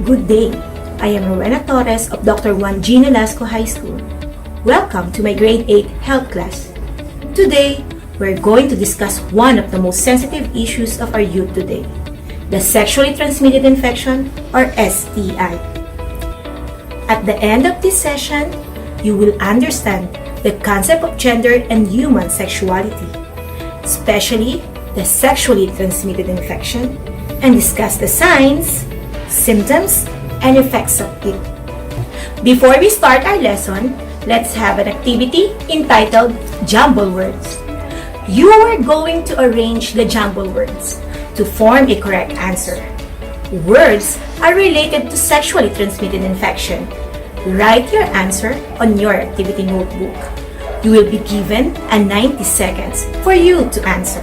Good day. I am Rowena Torres of Dr. Juan G. Nolasco High School. Welcome to my grade 8 health class. Today, we're going to discuss one of the most sensitive issues of our youth today, the sexually transmitted infection or STI. At the end of this session, you will understand the concept of gender and human sexuality, especially the sexually transmitted infection, and discuss the signs, symptoms, and effects of it. Before we start our lesson, let's have an activity entitled Jumbled Words. You are going to arrange the jumbled words to form a correct answer. Words are related to sexually transmitted infection. Write your answer on your activity notebook. You will be given 90 seconds for you to answer.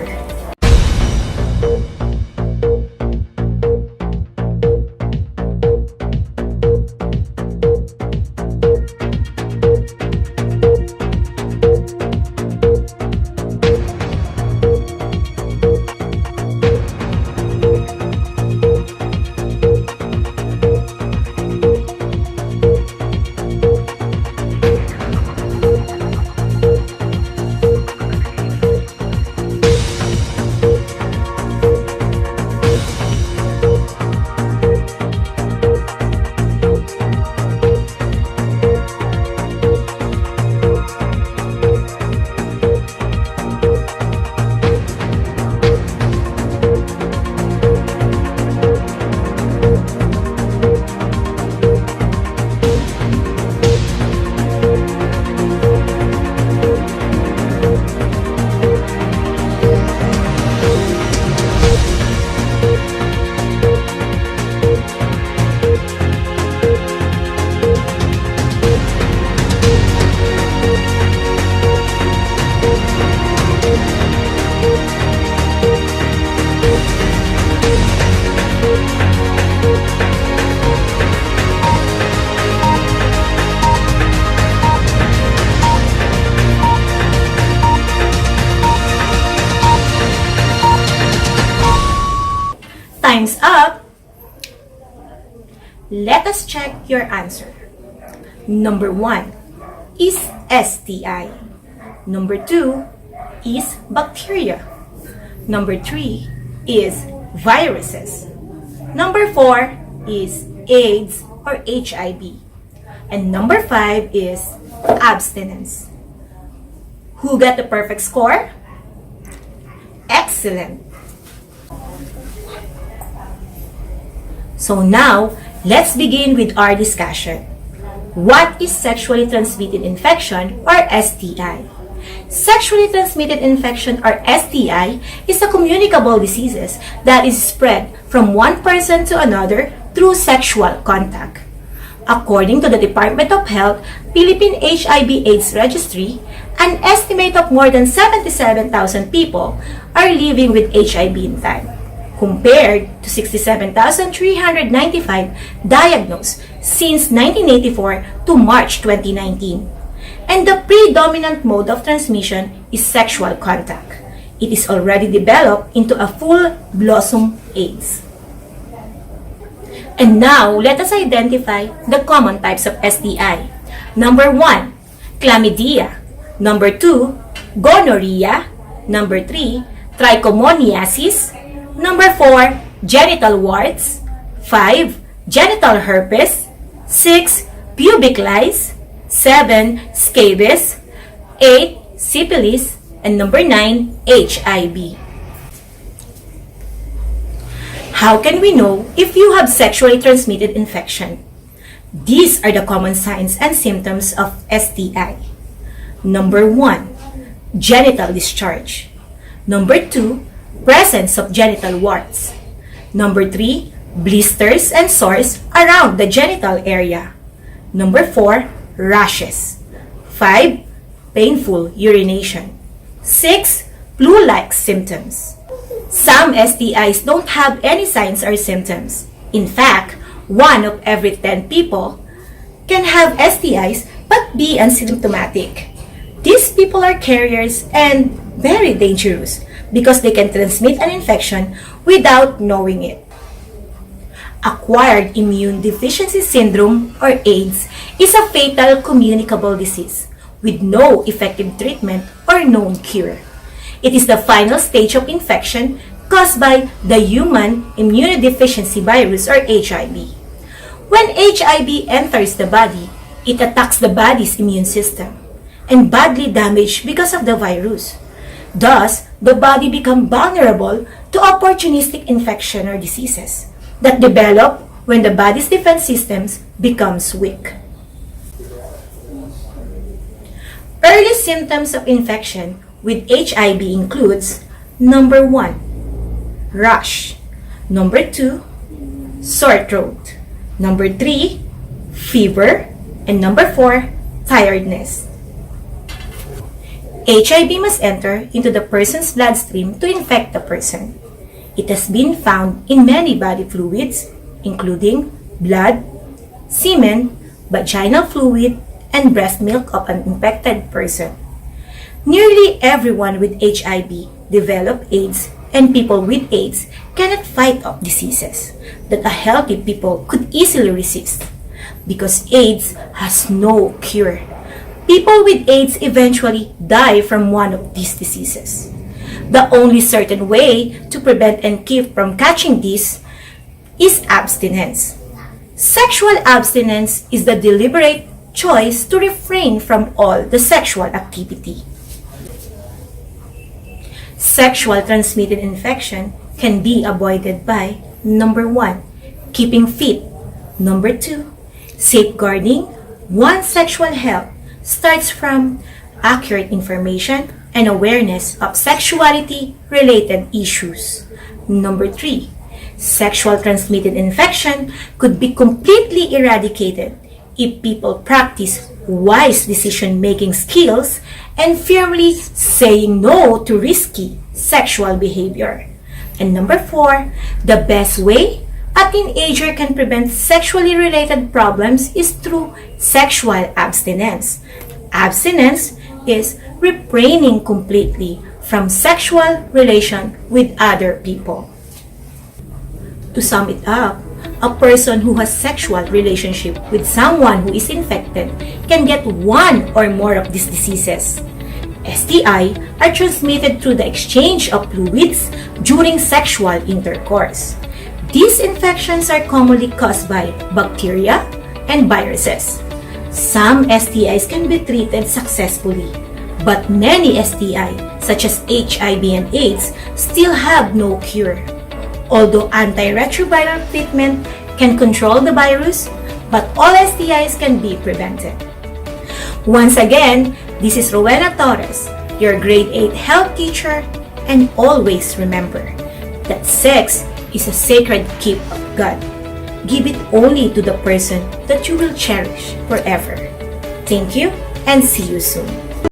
Time's up! Let us check your answer. Number 1 is STI. Number 2 is bacteria. Number 3 is viruses. Number 4 is AIDS or HIV. And number 5 is abstinence. Who got the perfect score? Excellent! So now, let's begin with our discussion. What is sexually transmitted infection or STI? Sexually transmitted infection or STI is a communicable disease that is spread from one person to another through sexual contact. According to the Department of Health Philippine HIV/AIDS Registry, an estimate of more than 77,000 people are living with HIV in time, compared to 67,395 diagnosed since 1984 to March 2019. And the predominant mode of transmission is sexual contact. It is already developed into a full-blossom AIDS. And now, let us identify the common types of STI. Number 1, chlamydia. Number 2, gonorrhea. Number 3, trichomoniasis. Number 4, genital warts. 5, genital herpes. 6, pubic lice. 7, scabies. 8, syphilis. And number 9, HIV. How can we know if you have sexually transmitted infection? These are the common signs and symptoms of STI. Number 1, genital discharge. Number 2, presence of genital warts. Number 3, blisters and sores around the genital area. Number 4, rashes. 5, painful urination. 6, flu-like symptoms. Some STIs don't have any signs or symptoms. In fact, 1 of every 10 people can have STIs but be asymptomatic. These people are carriers and very dangerous because they can transmit an infection without knowing it. Acquired Immune Deficiency Syndrome, or AIDS, is a fatal communicable disease with no effective treatment or known cure. It is the final stage of infection caused by the human immunodeficiency virus, or HIV. When HIV enters the body, it attacks the body's immune system and badly damaged because of the virus. Thus, the body becomes vulnerable to opportunistic infection or diseases that develop when the body's defense systems becomes weak. Early symptoms of infection with HIV includes number 1, rash, number 2, sore throat, number 3, fever, and number 4, tiredness. HIV must enter into the person's bloodstream to infect the person. It has been found in many body fluids, including blood, semen, vaginal fluid, and breast milk of an infected person. Nearly everyone with HIV develop AIDS, and people with AIDS cannot fight off diseases that a healthy people could easily resist because AIDS has no cure. People with AIDS eventually die from one of these diseases. The only certain way to prevent and keep from catching this is abstinence. Sexual abstinence is the deliberate choice to refrain from all the sexual activity. Sexual transmitted infection can be avoided by number 1, keeping fit. Number 2, safeguarding one's sexual health starts from accurate information and awareness of sexuality-related issues. Number 3, sexual transmitted infection could be completely eradicated if people practice wise decision-making skills and firmly saying no to risky sexual behavior. And number 4, the best way a teenager can prevent sexually related problems is through sexual abstinence. Abstinence is refraining completely from sexual relation with other people. To sum it up, a person who has sexual relationship with someone who is infected can get one or more of these diseases. STI are transmitted through the exchange of fluids during sexual intercourse. These infections are commonly caused by bacteria and viruses. Some STIs can be treated successfully, but many STIs, such as HIV and AIDS, still have no cure. Although antiretroviral treatment can control the virus, but all STIs can be prevented. Once again, this is Rowena Torres, your grade 8 health teacher, and always remember that sex is a sacred gift of God. Give it only to the person that you will cherish forever. Thank you and see you soon.